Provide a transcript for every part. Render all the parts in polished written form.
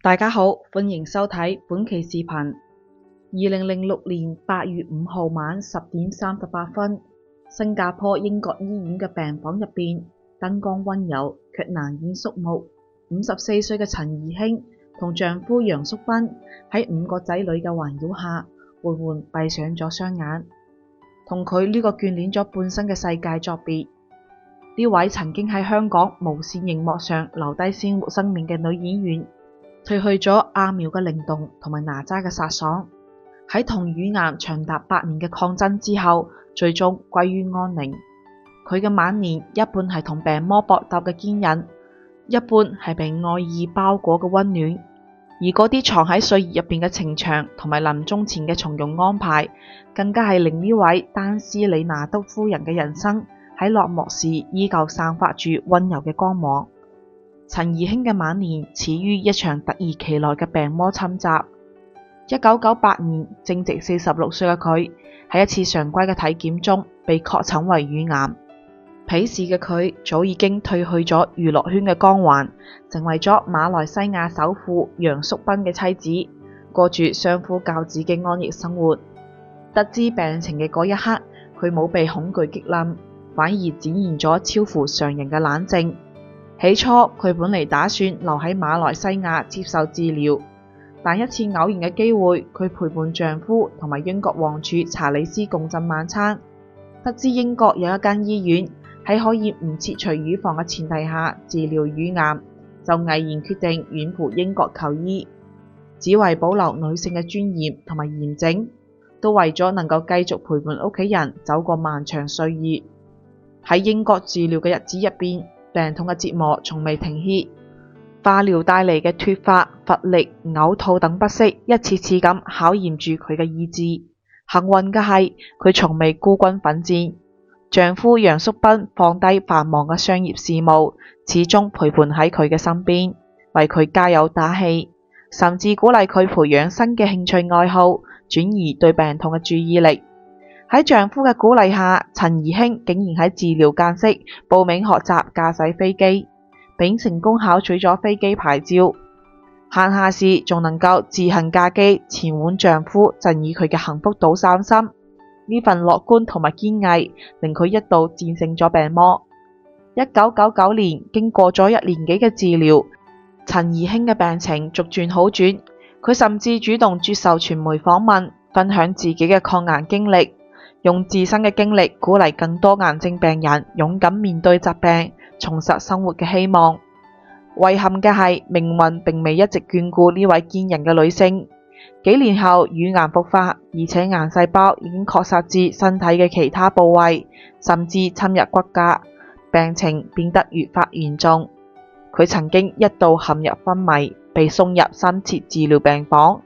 大家好，歡迎收睇本期視頻。2006年8月5號晚10點38分，新加坡英國醫院嘅病房入邊，燈光溫柔卻難掩肅穆。54歲嘅陳怡興同丈夫楊淑斌喺5個仔女嘅環繞下，緩緩閉上咗雙眼，同佢呢個眷戀咗半生嘅世界作別。呢位曾經喺香港無線熒幕上留低鮮活生命嘅女演員，褪去咗阿苗嘅靈動同埋哪吒嘅颯爽，喺同乳癌長達8年嘅抗爭之後，最終歸於安寧。佢嘅晚年一半係同病魔搏鬥嘅堅忍，一半係被愛意包裹嘅溫暖。而嗰啲藏喺歲月入邊嘅情長同埋臨終前嘅從容安排，更加係令呢位丹斯里拿督夫人嘅人生喺落幕時依舊散發住溫柔嘅光芒。陳怡興嘅晚年始於一場突如其來嘅病魔侵襲。1998年，正值46歲嘅佢喺一次常規嘅體檢中被確診為乳癌。彼時嘅佢早已經褪去咗娛樂圈嘅光環，成為咗馬來西亞首富楊淑斌嘅妻子，過住相夫教子嘅安逸生活。得知病情嘅嗰一刻，佢冇被恐懼擊冧，反而展現咗超乎常人嘅冷靜。起初佢本嚟打算留喺馬來西亞接受治療，但一次偶然嘅機會，佢陪伴丈夫同埋英國王儲查理斯共進晚餐，得知英國有一間醫院喺可以唔切除乳房嘅前提下治療乳癌，就毅然決定遠赴英國求醫，只為保留女性嘅尊嚴同埋嚴整，都為咗能夠繼續陪伴屋企人走過漫長歲月。喺英國治療嘅日子入邊，病痛嘅折磨從未停歇，化療帶嚟嘅脫髮、乏力、嘔吐等不適，一次次咁考驗住佢嘅意志。幸運嘅係，佢從未孤軍奮戰，丈夫楊淑斌放低繁忙嘅商業事務，始終陪伴喺佢嘅身邊，為佢加油打氣，甚至鼓勵佢培養新嘅興趣愛好，轉移對病痛嘅注意力。喺丈夫嘅鼓勵下，陳怡興竟然喺治療間隙報名學習駕駛飛機，並成功考取咗飛機牌照。閒暇時仲能夠自行駕機前往丈夫贈予佢嘅幸福島散心。呢份樂觀同埋堅毅，令佢一度戰勝咗病魔。1999年，經過咗1年幾嘅治療，陳怡興嘅病情逐漸好轉，佢甚至主動接受傳媒訪問，分享自己嘅抗癌經歷，用自身嘅經歷鼓勵更多癌症病人勇敢面對疾病，重拾生活嘅希望。遺憾嘅係，命運並未一直眷顧呢位堅韌嘅女性。幾年後，乳癌復發，而且癌細胞已經擴散至身體嘅其他部位，甚至侵入骨骼，病情變得越發嚴重。佢曾經一度陷入昏迷，被送入深切治療病房。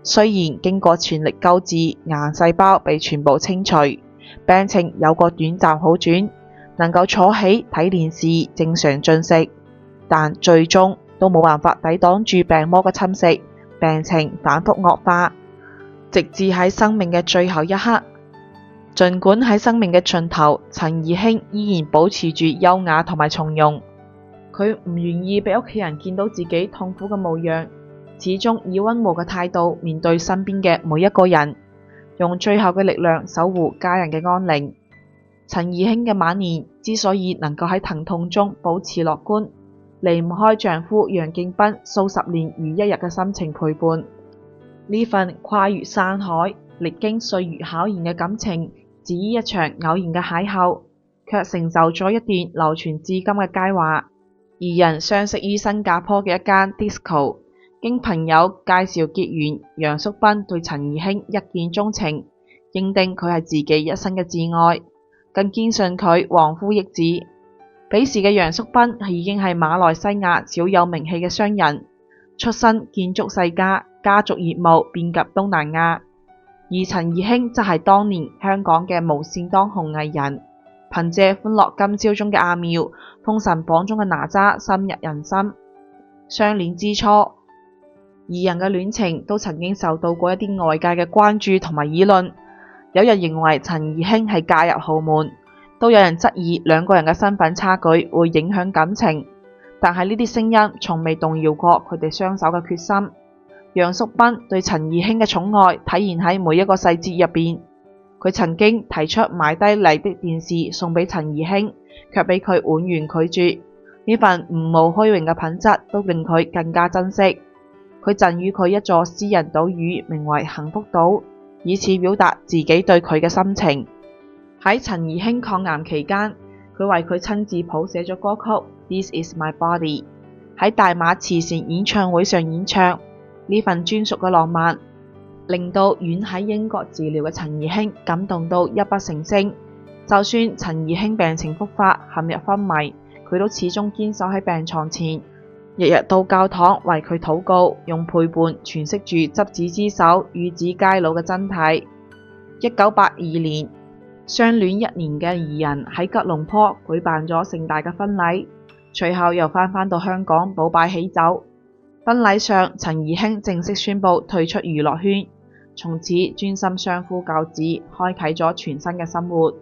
雖然經過全力救治，癌細胞被全部清除，病情有個短暫好轉，能夠坐起睇電視、正常進食，但最終都冇辦法抵擋住病魔嘅侵蝕，病情反覆惡化，直至喺生命嘅最後一刻。儘管喺生命嘅盡頭，陳怡興依然保持住優雅同埋從容，佢唔願意俾屋企人見到自己痛苦嘅模樣，始終以溫和嘅態度面對身邊嘅每一個人，用最後嘅力量守護家人嘅安寧。陳怡興嘅晚年之所以能夠喺疼痛中保持樂觀，離唔開丈夫楊敬斌數十年如一日嘅深情陪伴。呢份跨越山海、歷經歲月考驗嘅感情，只於一場偶然嘅邂逅，卻成就咗一段流傳至今嘅佳話。二人相識於新加坡嘅一間 disco， 經朋友介紹結緣，楊淑斌對陳怡興一見鍾情，認定佢係自己一生嘅摯愛，更堅信佢橫夫益子。彼時嘅楊淑斌已經係馬來西亞小有名氣嘅商人，出身建築世家，家族業務遍及東南亞。而陳怡興則係當年香港嘅無線當紅藝人，憑借《歡樂今宵》中嘅阿苗、《封神榜》中嘅哪吒深入人心。相戀之初，二人嘅戀情都曾經受到過一啲外界嘅關注同埋議論。有人認為陳怡興係嫁入豪門，都有人質疑兩個人嘅身份差距會影響感情。但係呢啲聲音從未動搖過佢哋相守嘅決心。楊淑彬對陳怡興嘅寵愛體現喺每一個細節入邊。佢曾經提出買低麗的電視送俾陳怡興，卻俾佢婉言拒絕。呢份唔冒虛榮嘅品質都令佢更加珍惜。佢贈予佢一座私人島嶼，名為幸福島，以此表達自己對佢嘅心情。喺陳怡興抗癌期間，佢為佢親自譜寫咗歌曲《This Is My Body》，喺大馬慈善演唱會上演唱。呢份專屬嘅浪漫，令到遠喺英國治療嘅陳怡興感動到泣不成聲。就算陳怡興病情復發，陷入昏迷，佢都始終堅守喺病床前，日日到教堂為佢禱告，用陪伴詮釋住執子之手與子偕老嘅真諦。1982年，相戀1年嘅二人喺吉隆坡舉辦咗盛大嘅婚禮，隨後又返到香港補擺喜酒。婚禮上，陳怡興正式宣布退出娛樂圈，從此專心相夫教子，開啟咗全新嘅生活。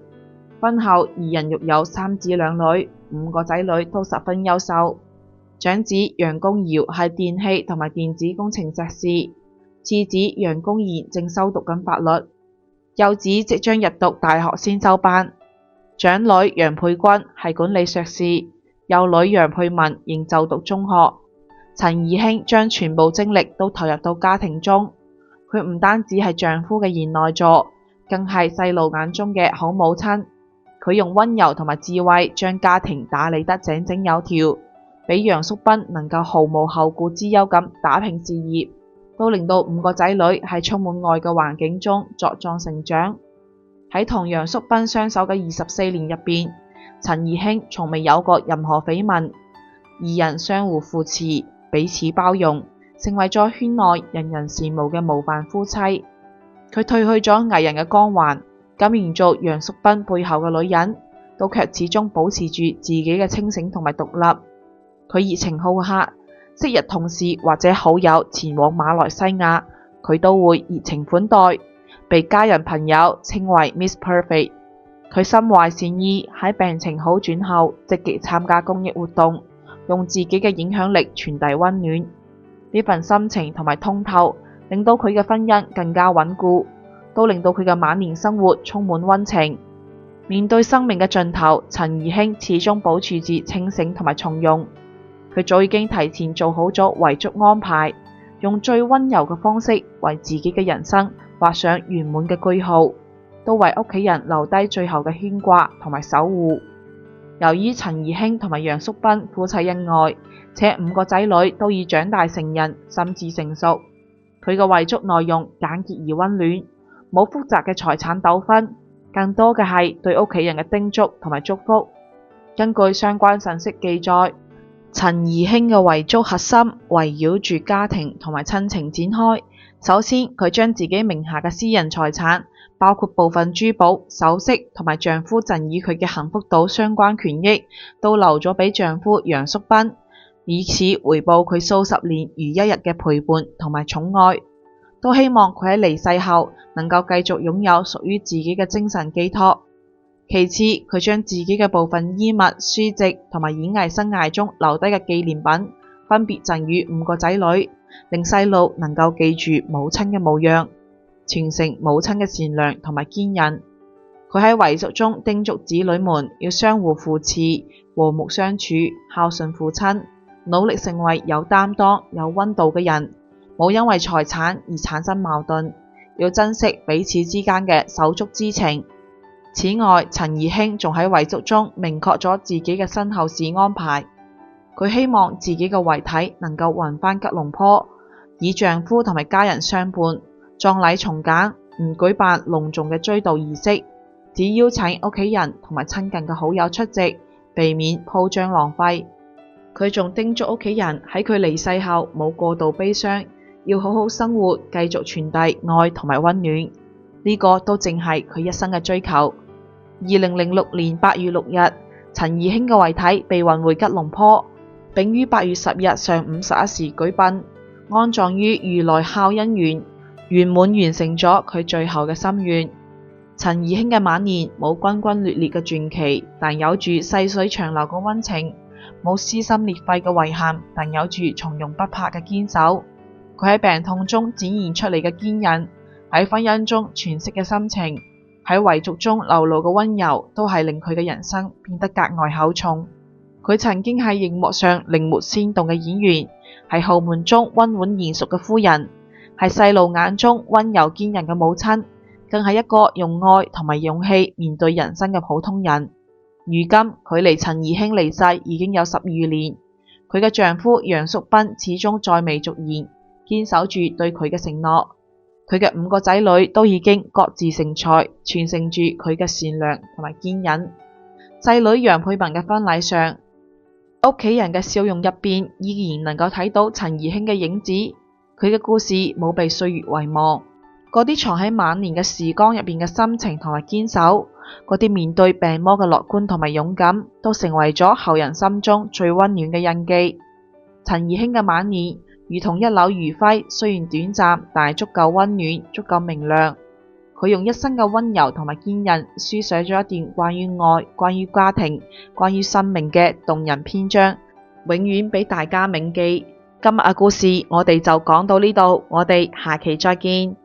婚後，二人育有3子2女，5個仔女都十分優秀。長子楊公堯係電氣同埋電子工程碩士，次子楊公賢正修讀緊法律，幼子即將入讀大學先修班。長女楊佩君係管理碩士，幼女楊佩文仍就讀中學。陳怡興將全部精力都投入到家庭中，佢唔單止係丈夫嘅賢內助，更係細路眼中嘅好母親。佢用溫柔同埋智慧將家庭打理得井井有條，俾楊淑彬能夠毫無後顧之憂咁打拼事業，都令到5個仔女喺充滿愛嘅環境中茁壯成長。喺同楊淑彬相守嘅24年入邊，陳怡興從未有過任何緋聞，二人相互扶持，彼此包容，成為咗圈內人人羨慕嘅模範夫妻。佢褪去咗藝人嘅光環，敢言做楊淑彬背後嘅女人，都卻始終保持住自己嘅清醒同埋獨立。佢熱情好客，昔日同事或者好友前往馬來西亞，佢都會熱情款待，被家人朋友稱為 Miss Perfect。佢心懷善意，喺病情好轉後積極參加公益活動，用自己嘅影響力傳遞溫暖。呢份心情同埋通透，令到佢嘅婚姻更加穩固，都令到佢嘅晚年生活充滿溫情。面對生命嘅盡頭，陳怡興始終保持住清醒同埋從容。佢早已經提前做好咗遺囑安排，用最溫柔嘅方式為自己嘅人生畫上圓滿嘅句號，都為屋企人留低最後嘅牽掛同埋守護。由於陳怡興同埋楊淑彬夫妻恩愛，且5個仔女都已長大成人，心智成熟，佢嘅遺囑內容簡潔而溫暖，冇複雜嘅財產糾紛，更多嘅係對屋企人嘅叮囑同埋祝福。根據相關信息記載，陳怡興嘅遺囑核心圍繞住家庭同埋親情展開。首先，佢將自己名下嘅私人財產，包括部分珠寶、首飾同埋丈夫贈予佢嘅幸福島相關權益，都留咗俾丈夫楊淑彬，以此回報佢數十年如一日嘅陪伴同埋寵愛。都希望佢喺離世後能夠繼續擁有屬於自己嘅精神寄託。其次，佢將自己嘅部分衣物、書籍同埋演藝生涯中留低嘅紀念品，分別贈予5個仔女，令細路能夠記住母親嘅模樣，傳承母親嘅善良同埋堅韌。佢喺遺囑中叮囑子女們要相互扶持、和睦相處、孝順父親，努力成為有擔當、有溫度嘅人，冇因為財產而產生矛盾，要珍惜彼此之間嘅手足之情。此外，陳怡興仲喺遺囑中明確咗自己嘅身後事安排。佢希望自己嘅遺體能夠運返吉隆坡，以丈夫同埋家人相伴。葬禮從簡，唔舉辦隆重嘅追悼儀式，只邀請屋企人同埋親近嘅好友出席，避免鋪張浪費。佢仲叮囑屋企人喺佢離世後冇過度悲傷，要好好生活，繼續傳遞愛同埋溫暖。呢個都正係佢一生嘅追求。2006年8月6日，陳怡興嘅遺體被運回吉隆坡，並於8月10日上午11時舉殯，安葬於如來孝恩園，圓滿完成咗佢最後嘅心願。陳怡興嘅晚年冇轟轟烈烈嘅傳奇，但有住細水長流嘅溫情，冇撕心裂肺嘅遺憾，但有住從容不迫嘅堅守。佢喺病痛中展現出嚟嘅堅韌，喺婚姻中詮釋嘅深情，喺遺囑中流露嘅溫柔，都係令佢嘅人生變得格外厚重。佢曾經係熒幕上靈活仙動嘅演員，係豪門中溫婉賢淑嘅夫人，係細路眼中溫柔堅韌嘅母親，更係一個用愛同埋勇氣面對人生嘅普通人。如今距離陳怡興離世已經有12年，佢嘅丈夫楊叔斌始終再未續言，堅守住對佢嘅承諾。佢嘅5個仔女都已經各自成才，傳承住佢嘅善良同埋堅忍。細女楊佩雯嘅婚禮上，屋企人嘅笑容入邊依然能夠睇到陳怡興嘅影子。佢嘅故事冇被歲月遺忘，嗰啲藏喺晚年嘅時光入邊嘅心情同埋堅守，嗰啲面對病魔嘅樂觀同埋勇敢，都成為咗後人心中最溫暖嘅印記。陳怡興嘅晚年如同一縷餘暉，雖然短暫，但係足夠溫暖，足夠明亮。佢用一生嘅溫柔同埋堅韌，書寫咗一段關於愛、關於家庭、關於生命嘅動人篇章，永遠俾大家銘記。今日嘅故事我哋就講到呢度，我哋下期再見。